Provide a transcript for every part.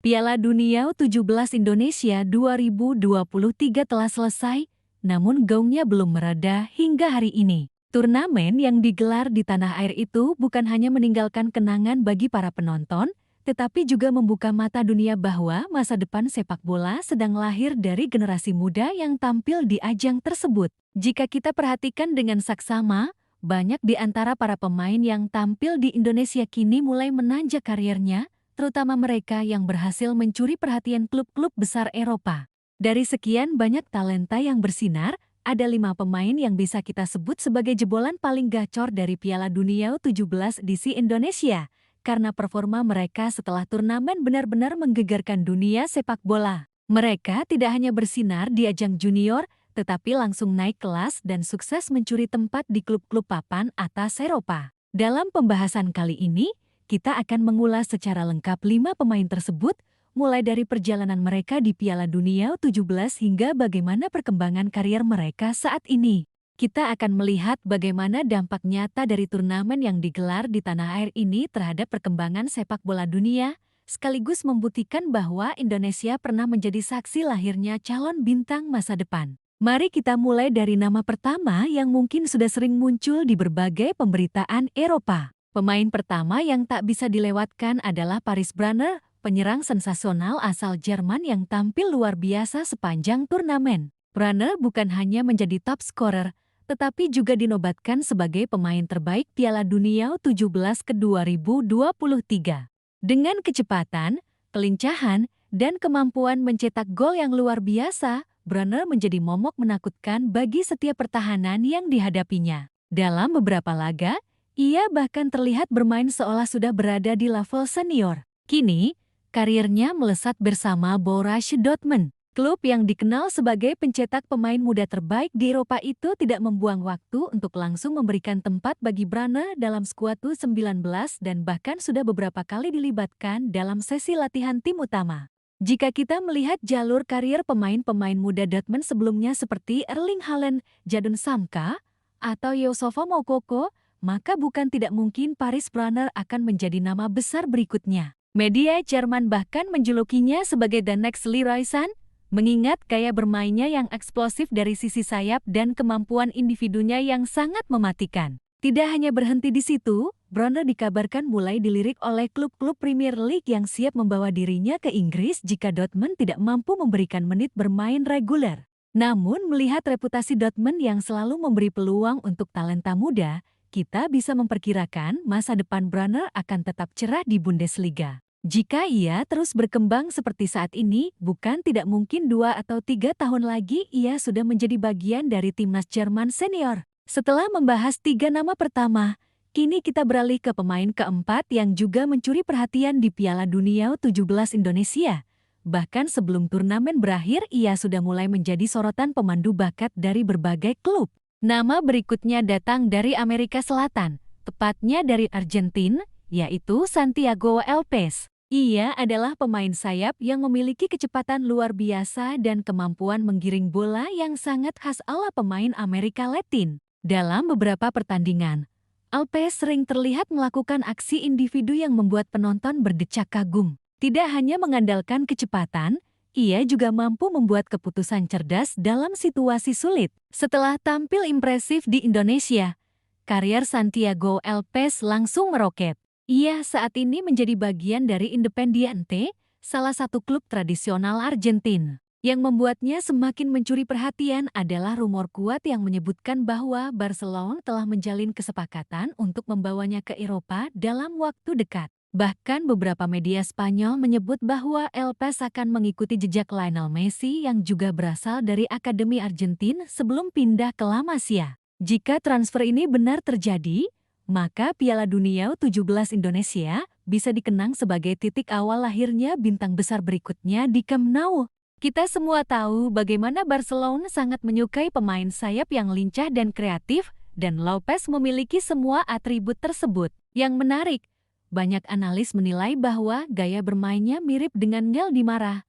Piala Dunia U17 Indonesia 2023 telah selesai, namun gaungnya belum mereda hingga hari ini. Turnamen yang digelar di tanah air itu bukan hanya meninggalkan kenangan bagi para penonton, tetapi juga membuka mata dunia bahwa masa depan sepak bola sedang lahir dari generasi muda yang tampil di ajang tersebut. Jika kita perhatikan dengan saksama, banyak di antara para pemain yang tampil di Indonesia kini mulai menanjak karirnya, terutama mereka yang berhasil mencuri perhatian klub-klub besar Eropa. Dari sekian banyak talenta yang bersinar, ada 5 pemain yang bisa kita sebut sebagai jebolan paling gacor dari Piala Dunia U17 di Indonesia, karena performa mereka setelah turnamen benar-benar menggegarkan dunia sepak bola. Mereka tidak hanya bersinar di ajang junior, tetapi langsung naik kelas dan sukses mencuri tempat di klub-klub papan atas Eropa. Dalam pembahasan kali ini, kita akan mengulas secara lengkap 5 pemain tersebut, mulai dari perjalanan mereka di Piala Dunia U17 hingga bagaimana perkembangan karier mereka saat ini. Kita akan melihat bagaimana dampak nyata dari turnamen yang digelar di tanah air ini terhadap perkembangan sepak bola dunia, sekaligus membuktikan bahwa Indonesia pernah menjadi saksi lahirnya calon bintang masa depan. Mari kita mulai dari nama pertama yang mungkin sudah sering muncul di berbagai pemberitaan Eropa. Pemain pertama yang tak bisa dilewatkan adalah Paris Brunner, penyerang sensasional asal Jerman yang tampil luar biasa sepanjang turnamen. Brunner bukan hanya menjadi top scorer, tetapi juga dinobatkan sebagai pemain terbaik Piala Dunia U17 ke 2023. Dengan kecepatan, kelincahan, dan kemampuan mencetak gol yang luar biasa, Brunner menjadi momok menakutkan bagi setiap pertahanan yang dihadapinya. Dalam beberapa laga, ia bahkan terlihat bermain seolah sudah berada di level senior. Kini, karirnya melesat bersama Borussia Dortmund. Klub yang dikenal sebagai pencetak pemain muda terbaik di Eropa itu tidak membuang waktu untuk langsung memberikan tempat bagi Brunner dalam skuad U19 dan bahkan sudah beberapa kali dilibatkan dalam sesi latihan tim utama. Jika kita melihat jalur karier pemain-pemain muda Dortmund sebelumnya seperti Erling Haaland, Jadon Sancho, atau Youssoupha Moukoko, maka bukan tidak mungkin Paris Brunner akan menjadi nama besar berikutnya. Media Jerman bahkan menjulukinya sebagai the next Leroy Sané, mengingat gaya bermainnya yang eksplosif dari sisi sayap dan kemampuan individunya yang sangat mematikan. Tidak hanya berhenti di situ, Brunner dikabarkan mulai dilirik oleh klub-klub Premier League yang siap membawa dirinya ke Inggris jika Dortmund tidak mampu memberikan menit bermain reguler. Namun melihat reputasi Dortmund yang selalu memberi peluang untuk talenta muda, kita bisa memperkirakan masa depan Brunner akan tetap cerah di Bundesliga. Jika ia terus berkembang seperti saat ini, bukan tidak mungkin 2 atau 3 tahun lagi ia sudah menjadi bagian dari timnas Jerman senior. Setelah membahas 3 nama pertama, kini kita beralih ke pemain keempat yang juga mencuri perhatian di Piala Dunia U17 Indonesia. Bahkan sebelum turnamen berakhir, ia sudah mulai menjadi sorotan pemandu bakat dari berbagai klub. Nama berikutnya datang dari Amerika Selatan, tepatnya dari Argentina, yaitu Santiago Alves. Ia adalah pemain sayap yang memiliki kecepatan luar biasa dan kemampuan menggiring bola yang sangat khas ala pemain Amerika Latin. Dalam beberapa pertandingan, Alves sering terlihat melakukan aksi individu yang membuat penonton berdecak kagum. Tidak hanya mengandalkan kecepatan, ia juga mampu membuat keputusan cerdas dalam situasi sulit. Setelah tampil impresif di Indonesia, karier Santiago Alves langsung meroket. Ia saat ini menjadi bagian dari Independiente, salah satu klub tradisional Argentina. Yang membuatnya semakin mencuri perhatian adalah rumor kuat yang menyebutkan bahwa Barcelona telah menjalin kesepakatan untuk membawanya ke Eropa dalam waktu dekat. Bahkan beberapa media Spanyol menyebut bahwa Alves akan mengikuti jejak Lionel Messi yang juga berasal dari Akademi Argentina sebelum pindah ke La Masia. Jika transfer ini benar terjadi, maka Piala Dunia U17 Indonesia bisa dikenang sebagai titik awal lahirnya bintang besar berikutnya di Camp Nou. Kita semua tahu bagaimana Barcelona sangat menyukai pemain sayap yang lincah dan kreatif, dan Lopez memiliki semua atribut tersebut. Yang menarik, banyak analis menilai bahwa gaya bermainnya mirip dengan Ngel Di Marah,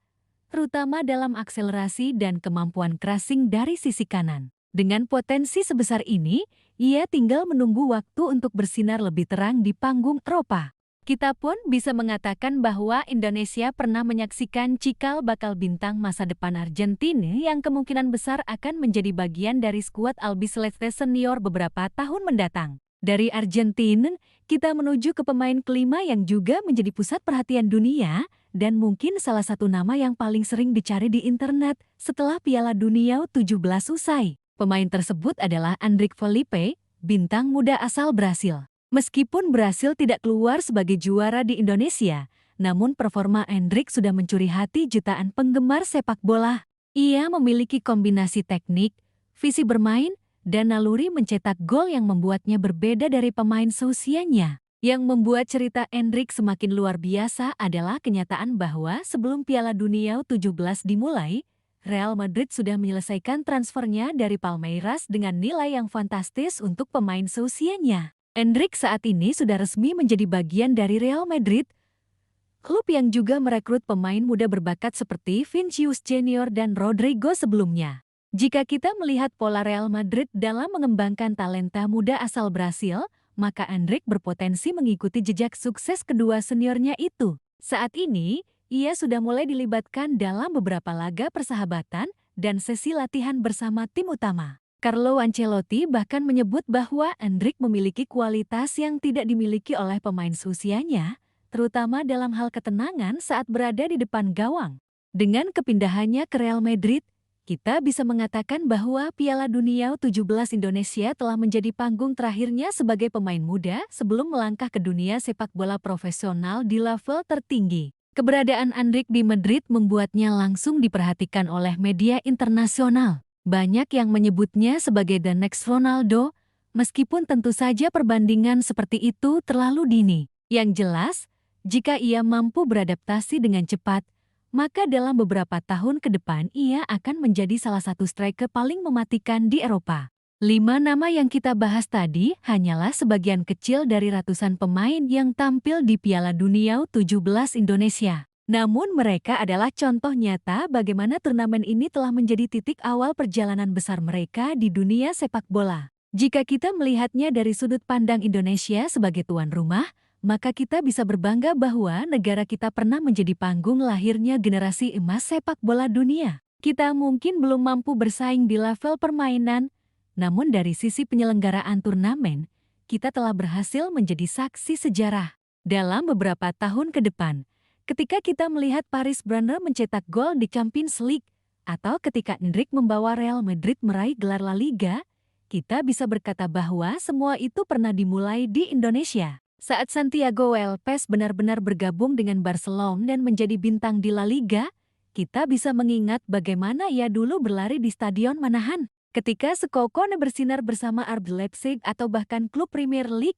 terutama dalam akselerasi dan kemampuan crossing dari sisi kanan. Dengan potensi sebesar ini, ia tinggal menunggu waktu untuk bersinar lebih terang di panggung Eropa. Kita pun bisa mengatakan bahwa Indonesia pernah menyaksikan cikal bakal bintang masa depan Argentina yang kemungkinan besar akan menjadi bagian dari skuad Albiceleste senior beberapa tahun mendatang. Dari Argentina, kita menuju ke pemain kelima yang juga menjadi pusat perhatian dunia dan mungkin salah satu nama yang paling sering dicari di internet setelah Piala Dunia U17 usai. Pemain tersebut adalah Endrick Felipe, bintang muda asal Brasil. Meskipun Brasil tidak keluar sebagai juara di Indonesia, namun performa Endrick sudah mencuri hati jutaan penggemar sepak bola. Ia memiliki kombinasi teknik, visi bermain, dan naluri mencetak gol yang membuatnya berbeda dari pemain seusianya. Yang membuat cerita Endrick semakin luar biasa adalah kenyataan bahwa sebelum Piala Dunia U17 dimulai, Real Madrid sudah menyelesaikan transfernya dari Palmeiras dengan nilai yang fantastis untuk pemain seusianya. Endrick saat ini sudah resmi menjadi bagian dari Real Madrid, klub yang juga merekrut pemain muda berbakat seperti Vinícius Junior dan Rodrigo sebelumnya. Jika kita melihat pola Real Madrid dalam mengembangkan talenta muda asal Brasil, maka Endrick berpotensi mengikuti jejak sukses kedua seniornya itu. Saat ini, ia sudah mulai dilibatkan dalam beberapa laga persahabatan dan sesi latihan bersama tim utama. Carlo Ancelotti bahkan menyebut bahwa Endrick memiliki kualitas yang tidak dimiliki oleh pemain seusianya, terutama dalam hal ketenangan saat berada di depan gawang. Dengan kepindahannya ke Real Madrid, kita bisa mengatakan bahwa Piala Dunia U17 Indonesia telah menjadi panggung terakhirnya sebagai pemain muda sebelum melangkah ke dunia sepak bola profesional di level tertinggi. Keberadaan Endrick di Madrid membuatnya langsung diperhatikan oleh media internasional. Banyak yang menyebutnya sebagai the next Ronaldo, meskipun tentu saja perbandingan seperti itu terlalu dini. Yang jelas, jika ia mampu beradaptasi dengan cepat, maka dalam beberapa tahun ke depan ia akan menjadi salah satu striker paling mematikan di Eropa. 5 nama yang kita bahas tadi hanyalah sebagian kecil dari ratusan pemain yang tampil di Piala Dunia U17 Indonesia. Namun mereka adalah contoh nyata bagaimana turnamen ini telah menjadi titik awal perjalanan besar mereka di dunia sepak bola. Jika kita melihatnya dari sudut pandang Indonesia sebagai tuan rumah, maka kita bisa berbangga bahwa negara kita pernah menjadi panggung lahirnya generasi emas sepak bola dunia. Kita mungkin belum mampu bersaing di level permainan, namun dari sisi penyelenggaraan turnamen, kita telah berhasil menjadi saksi sejarah. Dalam beberapa tahun ke depan, ketika kita melihat Paris Brunner mencetak gol di Champions League, atau ketika Endrick membawa Real Madrid meraih gelar La Liga, kita bisa berkata bahwa semua itu pernah dimulai di Indonesia. Saat Santiago Welpes benar-benar bergabung dengan Barcelona dan menjadi bintang di La Liga, kita bisa mengingat bagaimana ia dulu berlari di Stadion Manahan. Ketika Skokone bersinar bersama RB Leipzig atau bahkan klub Premier League,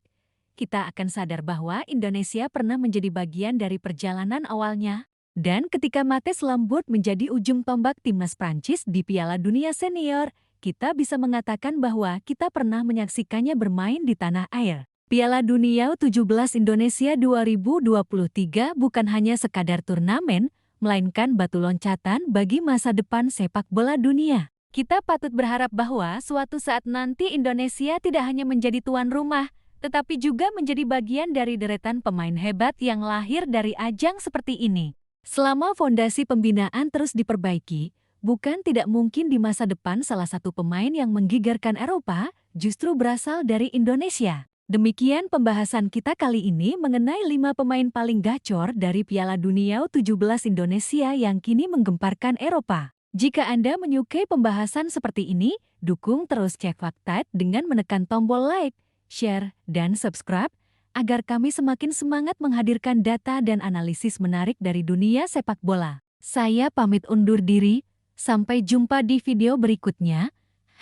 kita akan sadar bahwa Indonesia pernah menjadi bagian dari perjalanan awalnya. Dan ketika Matthias Lambourg menjadi ujung tombak timnas Prancis di Piala Dunia Senior, kita bisa mengatakan bahwa kita pernah menyaksikannya bermain di tanah air. Piala Dunia U17 Indonesia 2023 bukan hanya sekadar turnamen, melainkan batu loncatan bagi masa depan sepak bola dunia. Kita patut berharap bahwa suatu saat nanti Indonesia tidak hanya menjadi tuan rumah, tetapi juga menjadi bagian dari deretan pemain hebat yang lahir dari ajang seperti ini. Selama fondasi pembinaan terus diperbaiki, bukan tidak mungkin di masa depan salah satu pemain yang menggigarkan Eropa justru berasal dari Indonesia. Demikian pembahasan kita kali ini mengenai 5 pemain paling gacor dari Piala Dunia U17 Indonesia yang kini menggemparkan Eropa. Jika Anda menyukai pembahasan seperti ini, dukung terus Cek Fakta dengan menekan tombol like, share, dan subscribe, agar kami semakin semangat menghadirkan data dan analisis menarik dari dunia sepak bola. Saya pamit undur diri, sampai jumpa di video berikutnya,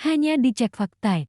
hanya di Cek Fakta.